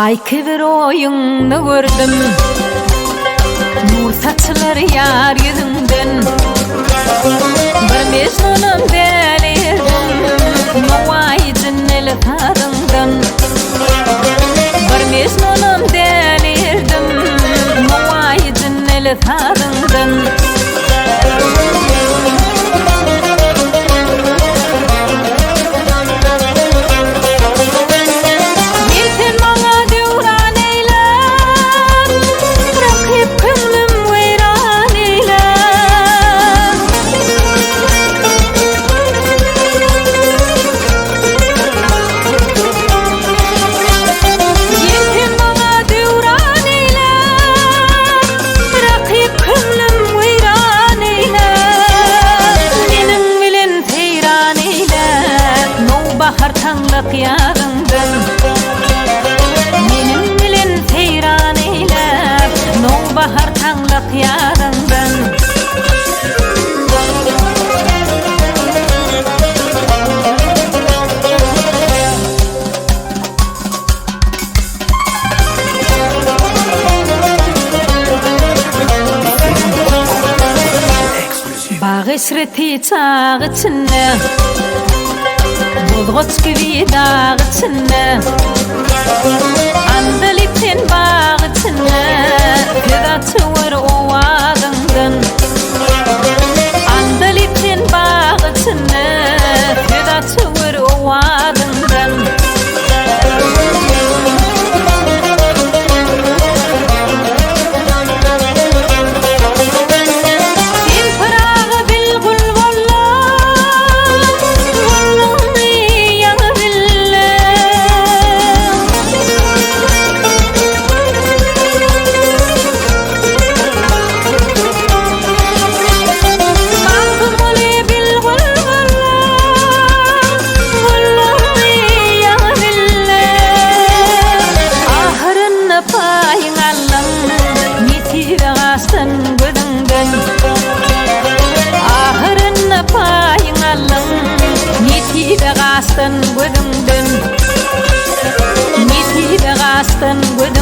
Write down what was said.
Ayki bir oyunnu gördüm, nur saçlar yar yüzünden. Bir mecnunum delirdim, muvayidin el tarından. Bir mecnunum delirdim, muvayidin el tarından. Bahar tanlak yarından menim bilen seyran eylep, no bahar tanlak yarından. Bağ eşreti çağ içinde Bozgoç gibi dağ içinde, andalitin bağ içinde, Feda çıvır ovadından. Andalitin bağ içinde, Feda çıvır ovadından. Ahırın payın alın, netibe gastın gözünden, netibe gastın gözünden.